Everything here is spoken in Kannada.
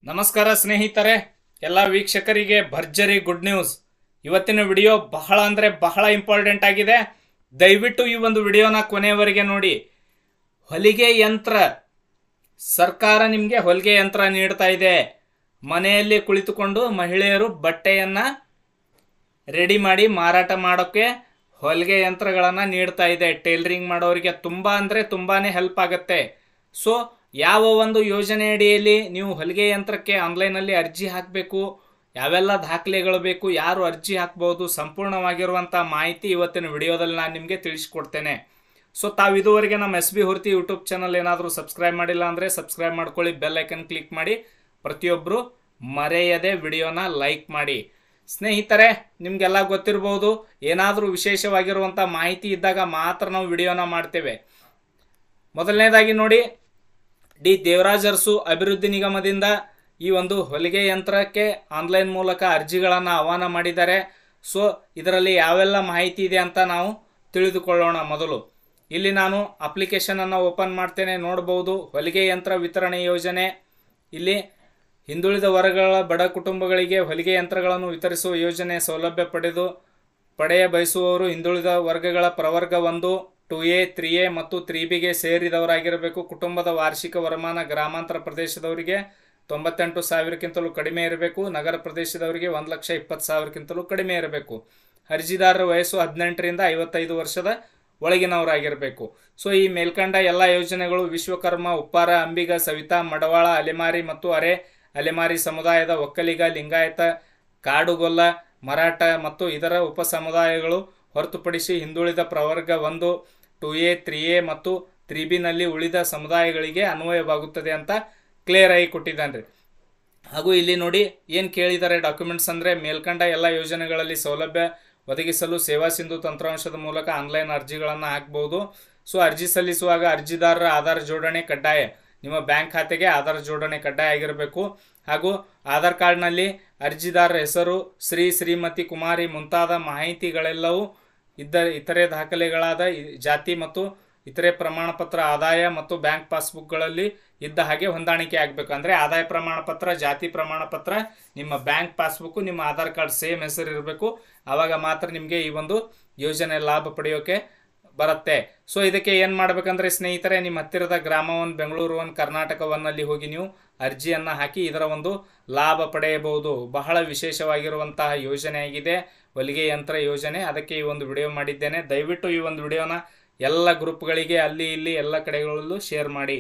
ನಮಸ್ಕಾರ ಸ್ನೇಹಿತರೆ, ಎಲ್ಲ ವೀಕ್ಷಕರಿಗೆ ಭರ್ಜರಿ ಗುಡ್ ನ್ಯೂಸ್. ಇವತ್ತಿನ ವಿಡಿಯೋ ಬಹಳ ಅಂದರೆ ಬಹಳ ಇಂಪಾರ್ಟೆಂಟ್ ಆಗಿದೆ. ದಯವಿಟ್ಟು ಈ ಒಂದು ವಿಡಿಯೋನ ಕೊನೆಯವರೆಗೆ ನೋಡಿ. ಹೊಲಿಗೆ ಯಂತ್ರ, ಸರ್ಕಾರ ನಿಮಗೆ ಹೊಲಿಗೆ ಯಂತ್ರ ನೀಡ್ತಾ ಇದೆ. ಮನೆಯಲ್ಲಿ ಕುಳಿತುಕೊಂಡು ಮಹಿಳೆಯರು ಬಟ್ಟೆಯನ್ನು ರೆಡಿ ಮಾಡಿ ಮಾರಾಟ ಮಾಡೋಕ್ಕೆ ಹೊಲಿಗೆ ಯಂತ್ರಗಳನ್ನು ನೀಡ್ತಾ ಇದೆ. ಟೈಲರಿಂಗ್ ಮಾಡೋರಿಗೆ ತುಂಬ ಅಂದರೆ ತುಂಬಾ ಹೆಲ್ಪ್ ಆಗುತ್ತೆ. ಸೊ ಯಾವ ಒಂದು ಯೋಜನೆ ಅಡಿಯಲ್ಲಿ ನೀವು ಹೊಲಿಗೆ ಯಂತ್ರಕ್ಕೆ ಆನ್ಲೈನಲ್ಲಿ ಅರ್ಜಿ ಹಾಕಬೇಕು, ಯಾವೆಲ್ಲ ದಾಖಲೆಗಳು ಬೇಕು, ಯಾರು ಅರ್ಜಿ ಹಾಕ್ಬೋದು, ಸಂಪೂರ್ಣವಾಗಿರುವಂಥ ಮಾಹಿತಿ ಇವತ್ತಿನ ವಿಡಿಯೋದಲ್ಲಿ ನಾನು ನಿಮಗೆ ತಿಳಿಸ್ಕೊಡ್ತೇನೆ. ಸೊ ತಾವು ಇದುವರೆಗೆ ನಮ್ಮ SB ಹೊರತಿ ಯೂಟ್ಯೂಬ್ ಚಾನಲ್ ಏನಾದರೂ ಸಬ್ಸ್ಕ್ರೈಬ್ ಮಾಡಿಲ್ಲ ಅಂದರೆ ಸಬ್ಸ್ಕ್ರೈಬ್ ಮಾಡ್ಕೊಳ್ಳಿ, ಬೆಲ್ ಐಕನ್ ಕ್ಲಿಕ್ ಮಾಡಿ, ಪ್ರತಿಯೊಬ್ಬರು ಮರೆಯದೆ ವಿಡಿಯೋನ ಲೈಕ್ ಮಾಡಿ. ಸ್ನೇಹಿತರೆ, ನಿಮಗೆಲ್ಲ ಗೊತ್ತಿರ್ಬೋದು, ಏನಾದರೂ ವಿಶೇಷವಾಗಿರುವಂಥ ಮಾಹಿತಿ ಇದ್ದಾಗ ಮಾತ್ರ ನಾವು ವಿಡಿಯೋನ ಮಾಡ್ತೇವೆ. ಮೊದಲನೇದಾಗಿ ನೋಡಿ, ಡಿ ದೇವರಾಜ್ ಅರಸು ಅಭಿವೃದ್ಧಿ ನಿಗಮದಿಂದ ಈ ಒಂದು ಹೊಲಿಗೆ ಯಂತ್ರಕ್ಕೆ ಆನ್ಲೈನ್ ಮೂಲಕ ಅರ್ಜಿಗಳನ್ನು ಆಹ್ವಾನ ಮಾಡಿದ್ದಾರೆ. ಸೊ ಇದರಲ್ಲಿ ಯಾವೆಲ್ಲ ಮಾಹಿತಿ ಇದೆ ಅಂತ ನಾವು ತಿಳಿದುಕೊಳ್ಳೋಣ. ಮೊದಲು ಇಲ್ಲಿ ನಾನು ಅಪ್ಲಿಕೇಶನನ್ನು ಓಪನ್ ಮಾಡ್ತೇನೆ. ನೋಡ್ಬೋದು, ಹೊಲಿಗೆ ಯಂತ್ರ ವಿತರಣೆ ಯೋಜನೆ. ಇಲ್ಲಿ ಹಿಂದುಳಿದ ವರ್ಗಗಳ ಬಡ ಕುಟುಂಬಗಳಿಗೆ ಹೊಲಿಗೆ ಯಂತ್ರಗಳನ್ನು ವಿತರಿಸುವ ಯೋಜನೆ ಸೌಲಭ್ಯ ಪಡೆಯ ಬಯಸುವವರು ಹಿಂದುಳಿದ ವರ್ಗಗಳ ಪ್ರವರ್ಗ 1, 2A, 3A ಮತ್ತು 3Bಗೆ ಸೇರಿದವರಾಗಿರಬೇಕು. ಕುಟುಂಬದ ವಾರ್ಷಿಕ ವರಮಾನ ಗ್ರಾಮಾಂತರ ಪ್ರದೇಶದವರಿಗೆ 98,000ಕ್ಕಿಂತಲೂ ಕಡಿಮೆ ಇರಬೇಕು. ನಗರ ಪ್ರದೇಶದವರಿಗೆ 1,20,000ಕ್ಕಿಂತಲೂ ಕಡಿಮೆ ಇರಬೇಕು. ಅರ್ಜಿದಾರರ ವಯಸ್ಸು 18 ರಿಂದ 55 ವರ್ಷದ ಒಳಗಿನವರಾಗಿರಬೇಕು. ಸೊ ಈ ಮೇಲ್ಕಂಡ ಎಲ್ಲ ಯೋಜನೆಗಳು ವಿಶ್ವಕರ್ಮ, ಉಪ್ಪಾರ, ಅಂಬಿಗ, ಸವಿತಾ, ಮಡವಾಳ, ಅಲೆಮಾರಿ ಮತ್ತು ಅರೆ ಅಲೆಮಾರಿ ಸಮುದಾಯದ ಒಕ್ಕಲಿಗ, ಲಿಂಗಾಯತ, ಕಾಡುಗೊಲ್ಲ, ಮರಾಠ ಮತ್ತು ಇದರ ಉಪ ಸಮುದಾಯಗಳು ಹೊರತುಪಡಿಸಿ ಹಿಂದುಳಿದ ಪ್ರವರ್ಗ 1, 2A, 3A ಮತ್ತು 3Bನಲ್ಲಿ ಉಳಿದ ಸಮುದಾಯಗಳಿಗೆ ಅನ್ವಯವಾಗುತ್ತದೆ ಅಂತ ಕ್ಲಿಯರ್ ಆಗಿ ಕೊಟ್ಟಿದ್ದಾನೆ. ಹಾಗೂ ಇಲ್ಲಿ ನೋಡಿ ಏನು ಕೇಳಿದ್ದಾರೆ ಡಾಕ್ಯುಮೆಂಟ್ಸ್ ಅಂದರೆ, ಮೇಲ್ಕಂಡ ಎಲ್ಲ ಯೋಜನೆಗಳಲ್ಲಿ ಸೌಲಭ್ಯ ಒದಗಿಸಲು ಸೇವಾ ಸಿಂಧು ತಂತ್ರಾಂಶದ ಮೂಲಕ ಆನ್ಲೈನ್ ಅರ್ಜಿಗಳನ್ನು ಹಾಕಬಹುದು. ಸೊ ಅರ್ಜಿ ಸಲ್ಲಿಸುವಾಗ ಅರ್ಜಿದಾರರ ಆಧಾರ್ ಜೋಡಣೆ ಕಡ್ಡಾಯ. ನಿಮ್ಮ ಬ್ಯಾಂಕ್ ಖಾತೆಗೆ ಆಧಾರ್ ಜೋಡಣೆ ಕಡ್ಡಾಯ ಆಗಿರಬೇಕು. ಹಾಗೂ ಆಧಾರ್ ಕಾರ್ಡ್ನಲ್ಲಿ ಅರ್ಜಿದಾರರ ಹೆಸರು, ಶ್ರೀಮತಿ, ಕುಮಾರಿ ಮುಂತಾದ ಮಾಹಿತಿಗಳೆಲ್ಲವೂ ಇತರೆ ದಾಖಲೆಗಳಾದ ಜಾತಿ ಮತ್ತು ಇತರೆ ಪ್ರಮಾಣ ಪತ್ರ, ಆದಾಯ ಮತ್ತು ಬ್ಯಾಂಕ್ ಪಾಸ್ಬುಕ್ಗಳಲ್ಲಿ ಇದ್ದ ಹಾಗೆ ಹೊಂದಾಣಿಕೆ ಆಗಬೇಕು. ಅಂದರೆ ಆದಾಯ ಪ್ರಮಾಣ ಪತ್ರ, ಜಾತಿ ಪ್ರಮಾಣ ಪತ್ರ, ನಿಮ್ಮ ಬ್ಯಾಂಕ್ ಪಾಸ್ಬುಕ್, ನಿಮ್ಮ ಆಧಾರ್ ಕಾರ್ಡ್ ಸೇಮ್ ಹೆಸರು ಇರಬೇಕು. ಆವಾಗ ಮಾತ್ರ ನಿಮಗೆ ಈ ಒಂದು ಯೋಜನೆ ಲಾಭ ಪಡೆಯೋಕೆ ಬರುತ್ತೆ. ಸೊ ಇದಕ್ಕೆ ಏನು ಮಾಡಬೇಕಂದ್ರೆ ಸ್ನೇಹಿತರೆ, ನಿಮ್ಮ ಹತ್ತಿರದ ಗ್ರಾಮ 1, ಬೆಂಗಳೂರು 1, ಕರ್ನಾಟಕ 1ನಲ್ಲಿ ಹೋಗಿ ನೀವು ಅರ್ಜಿಯನ್ನು ಹಾಕಿ ಇದರ ಒಂದು ಲಾಭ ಪಡೆಯಬಹುದು. ಬಹಳ ವಿಶೇಷವಾಗಿರುವಂತಹ ಯೋಜನೆಯಾಗಿದೆ ಹೊಲಿಗೆ ಯಂತ್ರ ಯೋಜನೆ. ಅದಕ್ಕೆ ಈ ಒಂದು ವಿಡಿಯೋ ಮಾಡಿದ್ದೇನೆ. ದಯವಿಟ್ಟು ಈ ಒಂದು ವಿಡಿಯೋನ ಎಲ್ಲ ಗ್ರೂಪ್ಗಳಿಗೆ ಅಲ್ಲಿ ಇಲ್ಲಿ ಎಲ್ಲ ಕಡೆಗಳಲ್ಲೂ ಶೇರ್ ಮಾಡಿ.